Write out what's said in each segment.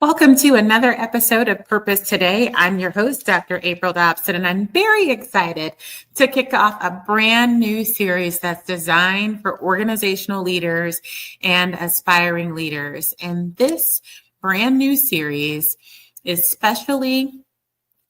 Welcome to another episode of Purpose Today. I'm your host, Dr. April Dobson, and I'm very excited to kick off a brand new series that's designed for organizational leaders and aspiring leaders. And this brand new series is specially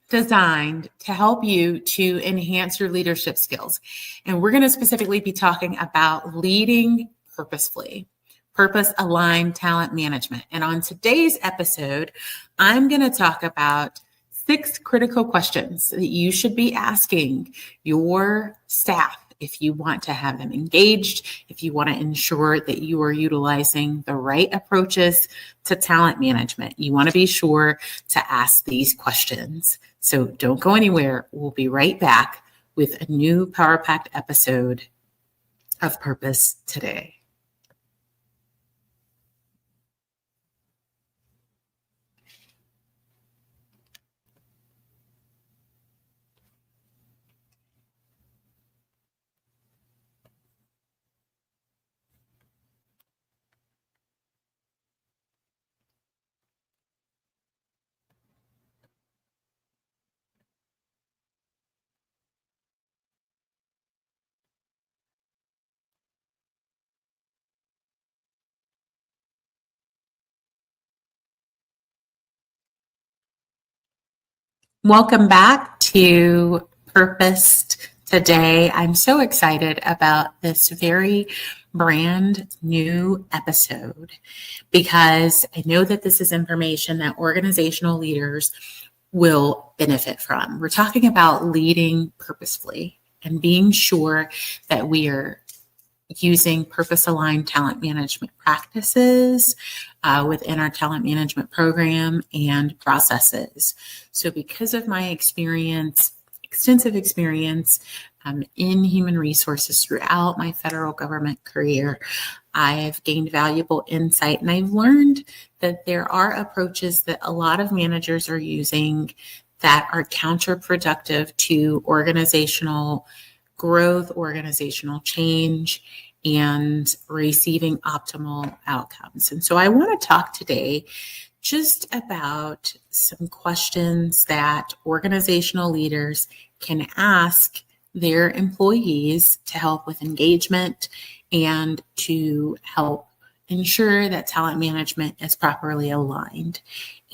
designed to help you to enhance your leadership skills. And we're going to specifically be talking about leading purposefully. Purpose-aligned talent management. And on today's episode, I'm going to talk about 6 critical questions that you should be asking your staff if you want to have them engaged, if you want to ensure that you are utilizing the right approaches to talent management. You want to be sure to ask these questions. So don't go anywhere. We'll be right back with a new power-packed episode of Purpose Today. Welcome back to Purpose Today. I'm so excited about this very brand new episode because I know that this is information that organizational leaders will benefit from. We're talking about leading purposefully and being sure that we are using purpose-aligned talent management practices within our talent management program and processes. So because of my experience, extensive experience in human resources throughout my federal government career, I've gained valuable insight, and I've learned that there are approaches that a lot of managers are using that are counterproductive to organizational growth, organizational change, and receiving optimal outcomes. And so I want to talk today just about some questions that organizational leaders can ask their employees to help with engagement and to help ensure that talent management is properly aligned.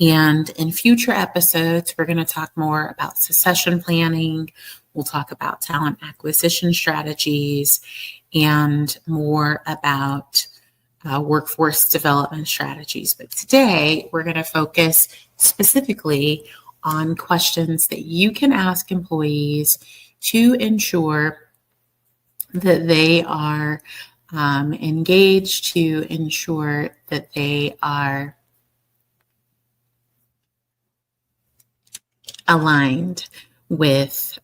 And in future episodes, we're going to talk more about succession planning. We'll talk about talent acquisition strategies and more about workforce development strategies. But today, we're going to focus specifically on questions that you can ask employees to ensure that they are engaged, to ensure that they are aligned with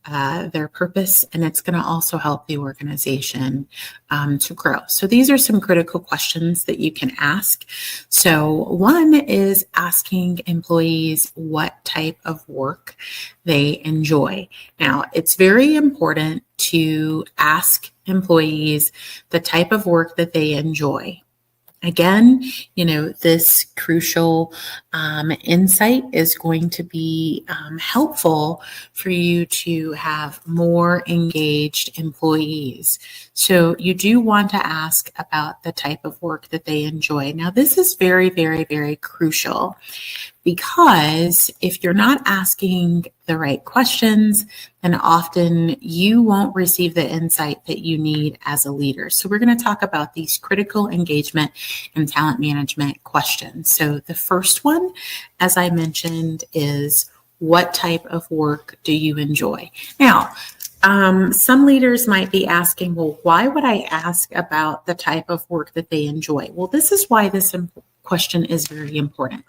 their purpose, and it's going to also help the organization to grow. So these are some critical questions that you can ask. So one is asking employees what type of work they enjoy. Now, it's very important to ask employees the type of work that they enjoy. Again, this crucial insight is going to be helpful for you to have more engaged employees. So you do want to ask about the type of work that they enjoy. Now, this is very, very, very crucial because if you're not asking the right questions, then often you won't receive the insight that you need as a leader. So we're going to talk about these critical engagement and talent management questions. So the first one, as I mentioned, is what type of work do you enjoy? Now, some leaders might be asking, well, why would I ask about the type of work that they enjoy? Well, this is why this question is very important.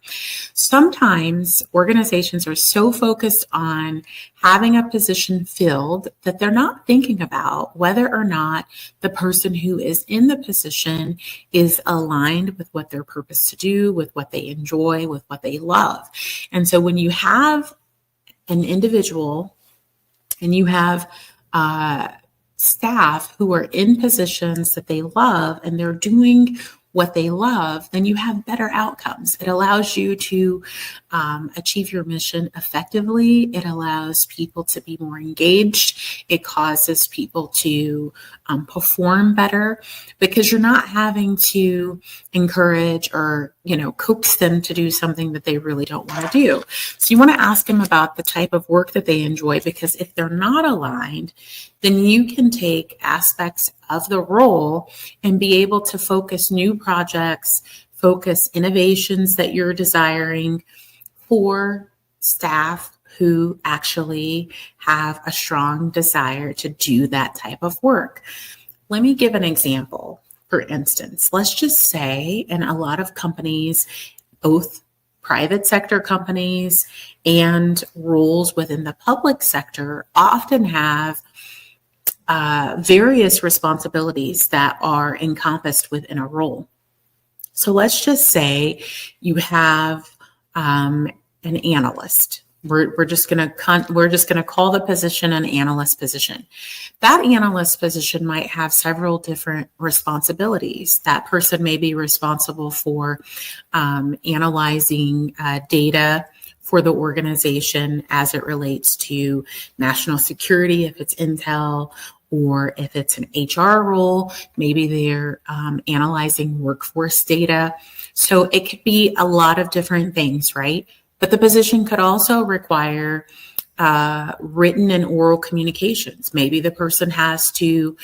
Sometimes organizations are so focused on having a position filled that they're not thinking about whether or not the person who is in the position is aligned with what their purpose to do, with what they enjoy, with what they love. And so when you have an individual and you have staff who are in positions that they love and they're doing what they love, then you have better outcomes. It allows you to achieve your mission effectively. It allows people to be more engaged. It causes people to perform better because you're not having to encourage or, coax them to do something that they really don't want to do. So you want to ask them about the type of work that they enjoy, because if they're not aligned, then you can take aspects of the role and be able to focus new projects, focus innovations that you're desiring for staff who actually have a strong desire to do that type of work. Let me give an example. For instance, let's just say in a lot of companies, both private sector companies and roles within the public sector often have various responsibilities that are encompassed within a role. So let's just say you have an analyst. We're just going to call the position an analyst position. That analyst position might have several different responsibilities. That person may be responsible for analyzing data for the organization as it relates to national security, if it's intel, or if it's an HR role, maybe they're analyzing workforce data. So it could be a lot of different things, right? But the position could also require written and oral communications. Maybe the person has to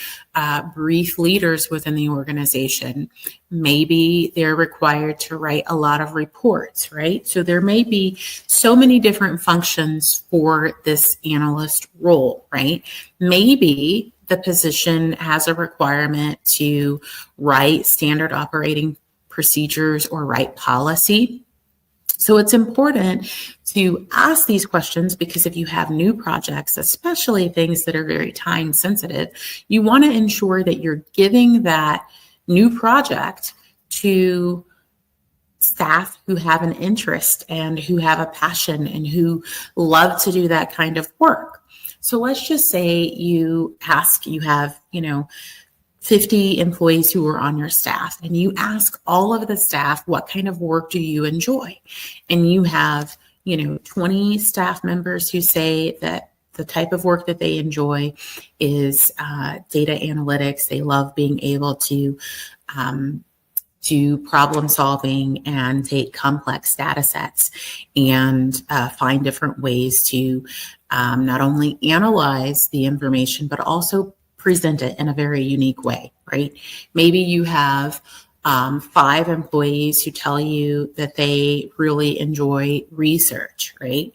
brief leaders within the organization. Maybe they're required to write a lot of reports, right? So there may be so many different functions for this analyst role, right? Maybe the position has a requirement to write standard operating procedures or write policy. So it's important to ask these questions, because if you have new projects, especially things that are very time sensitive, you want to ensure that you're giving that new project to staff who have an interest and who have a passion and who love to do that kind of work. So let's just say you have, 50 employees who are on your staff, and you ask all of the staff, what kind of work do you enjoy? And you have, 20 staff members who say that the type of work that they enjoy is data analytics. They love being able to do problem solving and take complex data sets and find different ways to not only analyze the information, but also present it in a very unique way, right? Maybe you have 5 employees who tell you that they really enjoy research, right?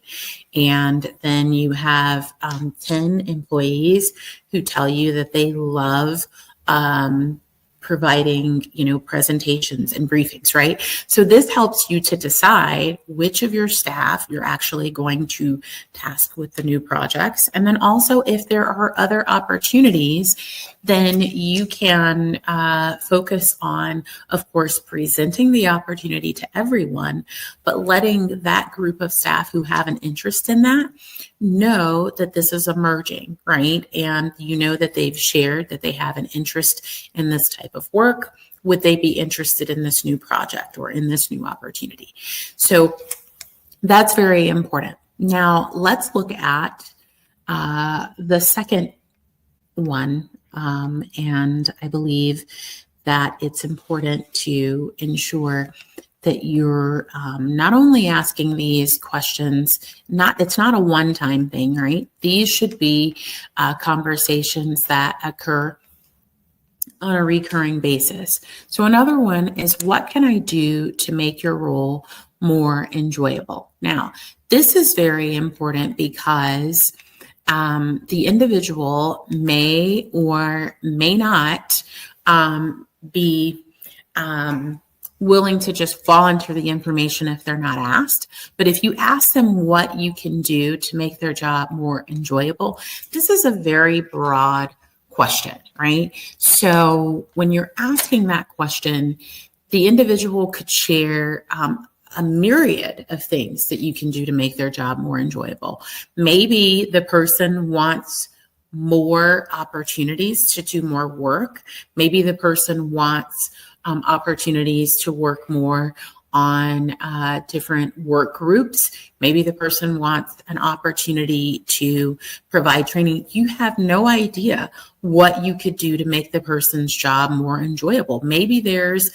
And then you have 10 employees who tell you that they love providing, presentations and briefings, right? So this helps you to decide which of your staff you're actually going to task with the new projects. And then also, if there are other opportunities, then you can focus on, of course, presenting the opportunity to everyone, but letting that group of staff who have an interest in that know that this is emerging, right? And that they've shared that they have an interest in this type of work. Would they be interested in this new project or in this new opportunity? So that's very important. Now let's look at the second one. And I believe that it's important to ensure that you're not only asking these questions, it's not a one-time thing, right? These should be conversations that occur on a recurring basis. So another one is, what can I do to make your role more enjoyable? Now, this is very important because the individual may or may not be willing to just volunteer the information if they're not asked. But if you ask them what you can do to make their job more enjoyable, this is a very broad question, right? So when you're asking that question, the individual could share a myriad of things that you can do to make their job more enjoyable. Maybe the person wants more opportunities to do more work. Maybe the person wants opportunities to work more on different work groups. Maybe the person wants an opportunity to provide training. You have no idea what you could do to make the person's job more enjoyable. Maybe there's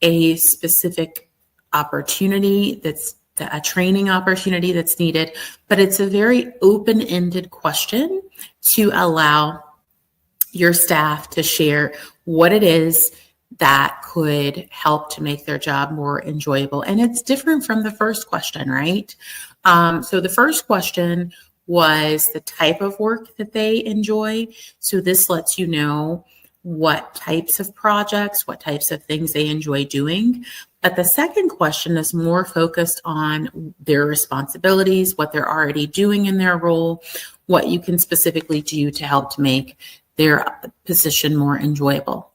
a specific opportunity that's a training opportunity that's needed, but it's a very open-ended question to allow your staff to share what it is that could help to make their job more enjoyable. And it's different from the first question, right? So the first question was the type of work that they enjoy. So this lets you know what types of projects, what types of things they enjoy doing. But the second question is more focused on their responsibilities, what they're already doing in their role, what you can specifically do to help to make their position more enjoyable.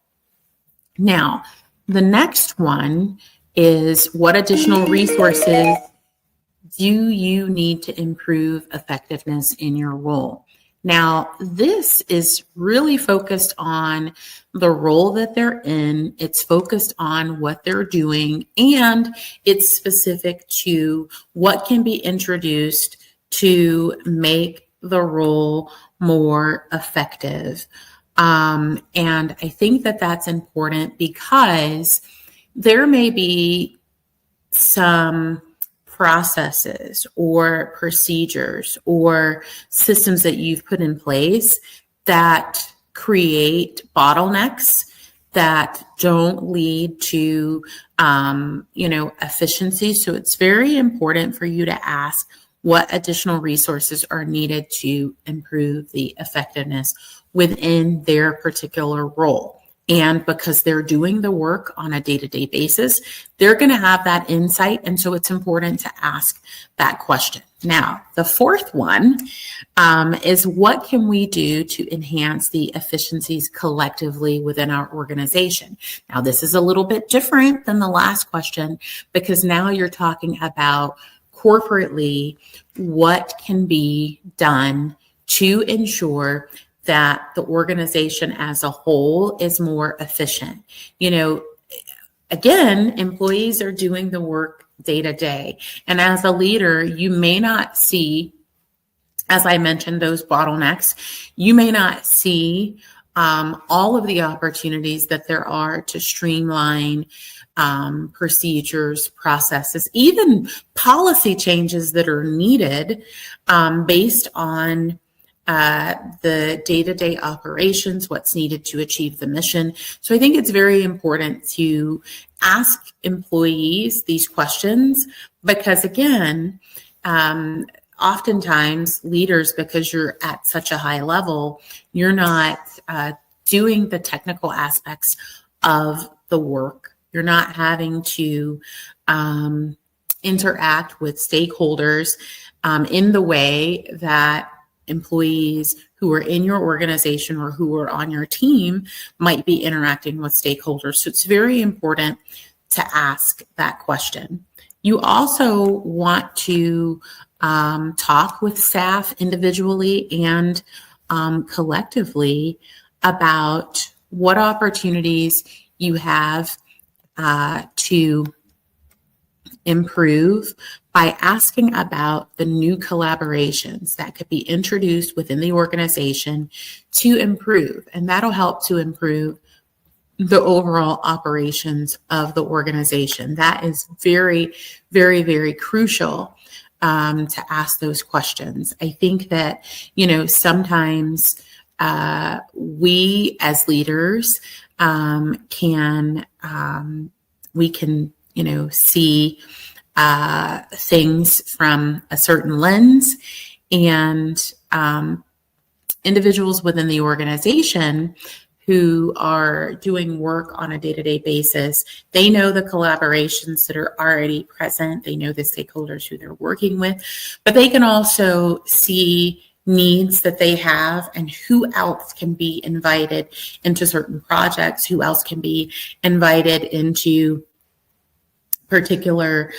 Now, the next one is, what additional resources do you need to improve effectiveness in your role? Now, this is really focused on the role that they're in. It's focused on what they're doing, and it's specific to what can be introduced to make the role more effective. And I think that that's important because there may be some processes or procedures or systems that you've put in place that create bottlenecks that don't lead to, efficiency. So it's very important for you to ask what additional resources are needed to improve the effectiveness within their particular role. And because they're doing the work on a day-to-day basis, they're going to have that insight. And so it's important to ask that question. Now, the fourth one is, what can we do to enhance the efficiencies collectively within our organization? Now, this is a little bit different than the last question, because now you're talking about corporately what can be done to ensure that the organization as a whole is more efficient. Again, employees are doing the work day to day. And as a leader, you may not see, as I mentioned, those bottlenecks. You may not see all of the opportunities that there are to streamline procedures, processes, even policy changes that are needed based on the day-to-day operations, what's needed to achieve the mission. So I think it's very important to ask employees these questions because, again, oftentimes leaders, because you're at such a high level, you're not doing the technical aspects of the work. You're not having to interact with stakeholders in the way that employees who are in your organization or who are on your team might be interacting with stakeholders. So it's very important to ask that question. You also want to talk with staff individually and collectively about what opportunities you have to improve by asking about the new collaborations that could be introduced within the organization to improve. And that'll help to improve the overall operations of the organization. That is very, very, very crucial to ask those questions. I think that, sometimes we as leaders can see things from a certain lens, and individuals within the organization who are doing work on a day-to-day basis, they know the collaborations that are already present. They know the stakeholders who they're working with, but they can also see needs that they have and who else can be invited into certain projects, who else can be invited into particular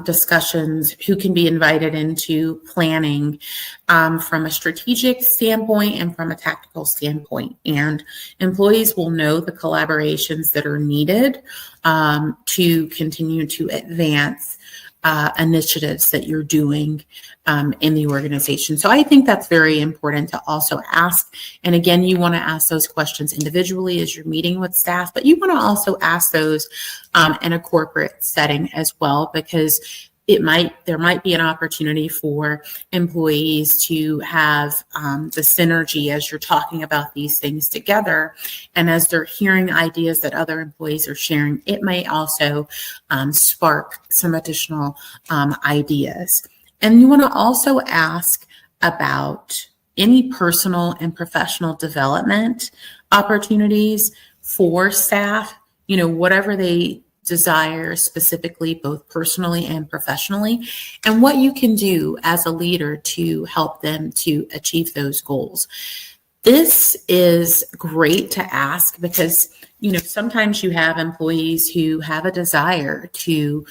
discussions, who can be invited into planning from a strategic standpoint and from a tactical standpoint. And employees will know the collaborations that are needed to continue to advance initiatives that you're doing in the organization. So I think that's very important to also ask. And again, you want to ask those questions individually as you're meeting with staff, but you want to also ask those in a corporate setting as well, because there might be an opportunity for employees to have the synergy as you're talking about these things together. And as they're hearing ideas that other employees are sharing, it may also spark some additional ideas. And you want to also ask about any personal and professional development opportunities for staff, whatever they desire specifically, both personally and professionally, and what you can do as a leader to help them to achieve those goals. This is great to ask because, sometimes you have employees who have a desire to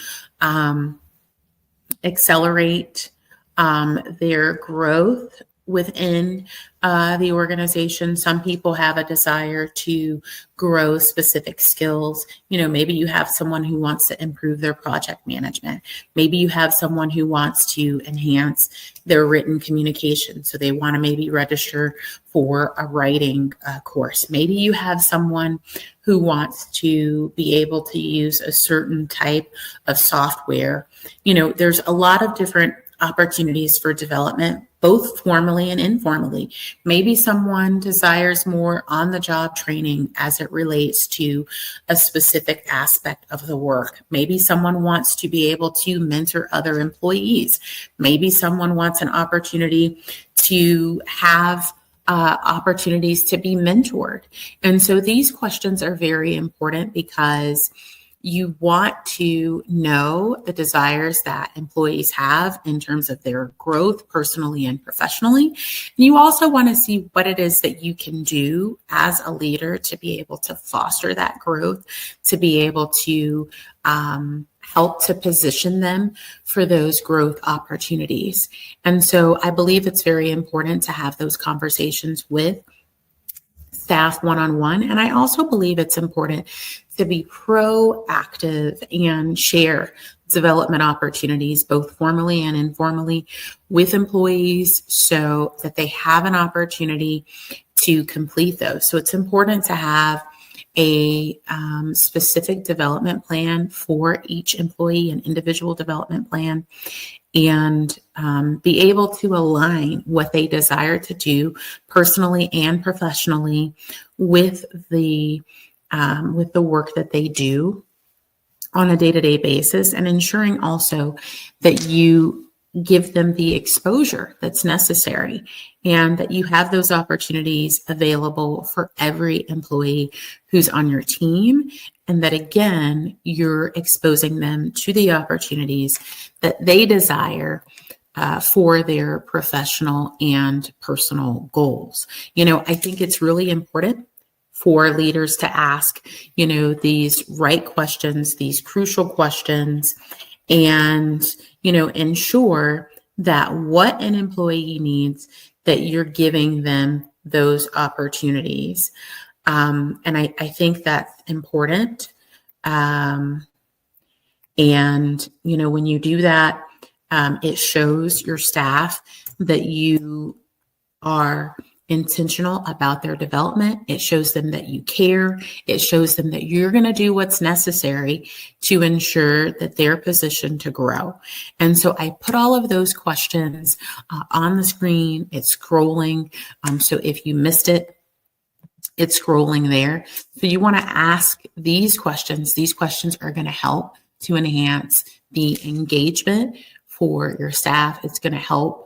accelerate their growth within the organization. Some people have a desire to grow specific skills. Maybe you have someone who wants to improve their project management. Maybe you have someone who wants to enhance their written communication. So they want to maybe register for a writing course. Maybe you have someone who wants to be able to use a certain type of software. There's a lot of different opportunities for development, both formally and informally. Maybe someone desires more on-the-job training as it relates to a specific aspect of the work. Maybe someone wants to be able to mentor other employees. Maybe someone wants an opportunity to have opportunities to be mentored. And so these questions are very important because you want to know the desires that employees have in terms of their growth personally and professionally. And you also want to see what it is that you can do as a leader to be able to foster that growth, to be able to help to position them for those growth opportunities. And so I believe it's very important to have those conversations with staff one-on-one. And I also believe it's important to be proactive and share development opportunities, both formally and informally, with employees so that they have an opportunity to complete those. So it's important to have a specific development plan for each employee, an individual development plan, and be able to align what they desire to do personally and professionally with the work that they do on a day-to-day basis, and ensuring also that you give them the exposure that's necessary and that you have those opportunities available for every employee who's on your team, and that again, you're exposing them to the opportunities that they desire for their professional and personal goals. I think it's really important for leaders to ask, these right questions, these crucial questions, and, ensure that what an employee needs, that you're giving them those opportunities. And I think that's important. And, when you do that, it shows your staff that you are intentional about their development. It shows them that you care. It shows them that you're going to do what's necessary to ensure that they're positioned to grow. And so I put all of those questions on the screen. It's scrolling. So if you missed it, it's scrolling there. So you want to ask these questions. These questions are going to help to enhance the engagement for your staff. It's going to help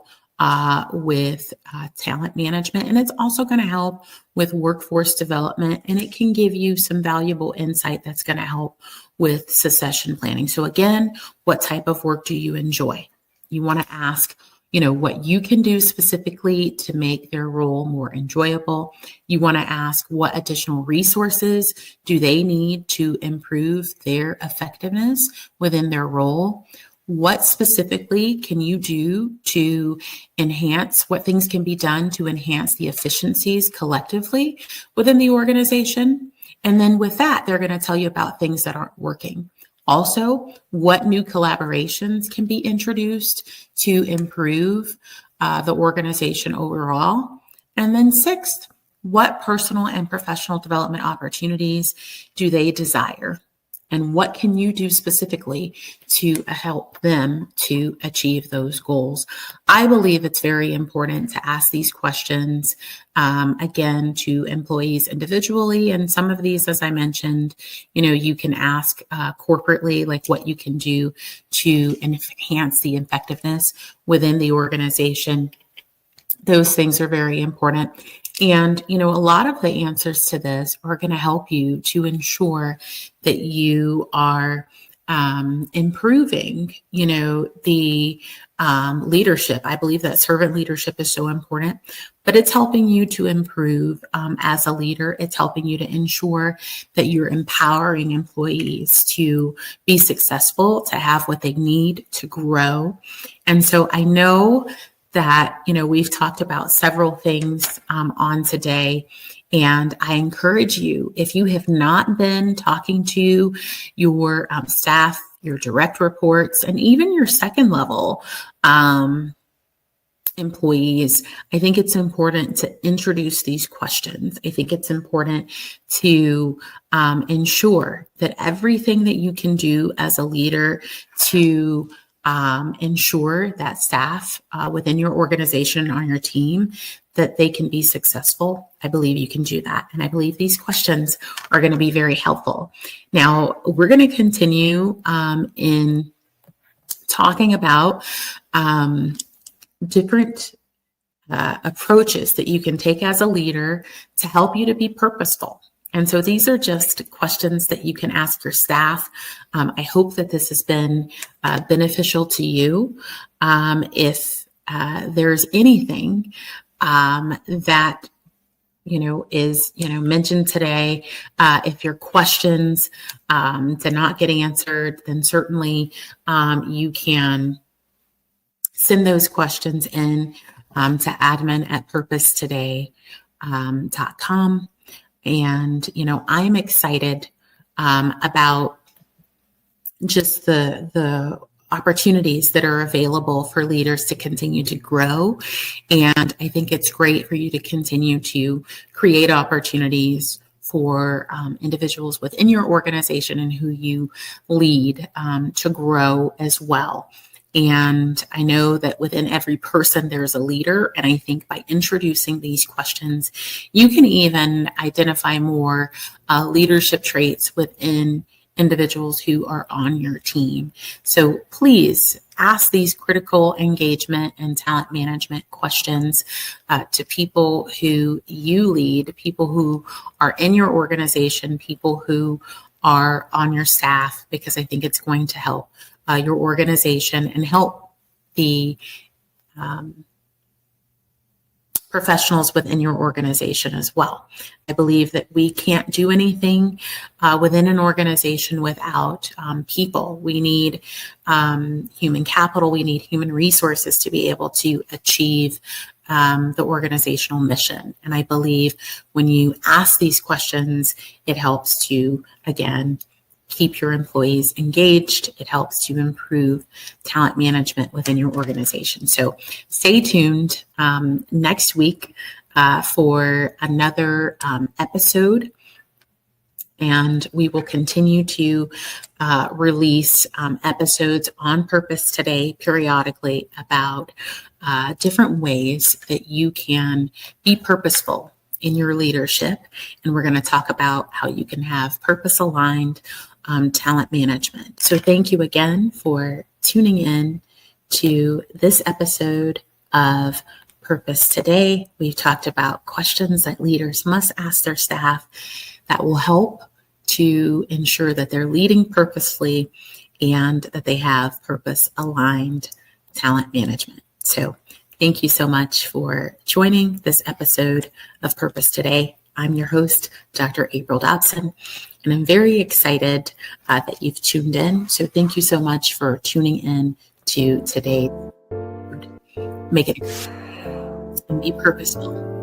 with talent management, and it's also going to help with workforce development, and it can give you some valuable insight that's going to help with succession planning. So again, what type of work do you enjoy? You want to ask, what you can do specifically to make their role more enjoyable. You want to ask what additional resources do they need to improve their effectiveness within their role. What specifically can you do to enhance, what things can be done to enhance the efficiencies collectively within the organization? And then with that, they're going to tell you about things that aren't working. Also, what new collaborations can be introduced to improve the organization overall? And then sixth, what personal and professional development opportunities do they desire? And what can you do specifically to help them to achieve those goals? I believe it's very important to ask these questions, again, to employees individually. And some of these, as I mentioned, you can ask corporately, like what you can do to enhance the effectiveness within the organization. Those things are very important. And, a lot of the answers to this are going to help you to ensure that you are improving, the leadership. I believe that servant leadership is so important, but it's helping you to improve as a leader. It's helping you to ensure that you're empowering employees to be successful, to have what they need to grow. And so I know that, we've talked about several things on today. And I encourage you, if you have not been talking to your staff, your direct reports, and even your second level employees, I think it's important to introduce these questions. I think it's important to ensure that everything that you can do as a leader to ensure that staff within your organization, on your team, that they can be successful. I believe you can do that. And I believe these questions are going to be very helpful. Now, we're going to continue in talking about different approaches that you can take as a leader to help you to be purposeful. And so these are just questions that you can ask your staff. I hope that this has been beneficial to you. If there's anything that is mentioned today, if your questions did not get answered, then certainly you can send those questions in to admin@purposetoday.com. And, I'm excited about just the opportunities that are available for leaders to continue to grow. And I think it's great for you to continue to create opportunities for individuals within your organization and who you lead to grow as well. And I know that within every person, there's a leader. And I think by introducing these questions, you can even identify more leadership traits within individuals who are on your team. So please ask these critical engagement and talent management questions to people who you lead, people who are in your organization, people who are on your staff, because I think it's going to help your organization and help the professionals within your organization as well. I believe that we can't do anything within an organization without people. We need human capital. We need human resources to be able to achieve the organizational mission. And I believe when you ask these questions, it helps to, again, keep your employees engaged. It helps to improve talent management within your organization. So stay tuned next week for another episode. And we will continue to release episodes on Purpose Today periodically about different ways that you can be purposeful in your leadership. And we're going to talk about how you can have purpose-aligned talent management. So thank you again for tuning in to this episode of Purpose Today. We've talked about questions that leaders must ask their staff that will help to ensure that they're leading purposefully and that they have purpose-aligned talent management. So thank you so much for joining this episode of Purpose Today. I'm your host, Dr. April Dobson, and I'm very excited that you've tuned in. So thank you so much for tuning in to today. Make it and be purposeful.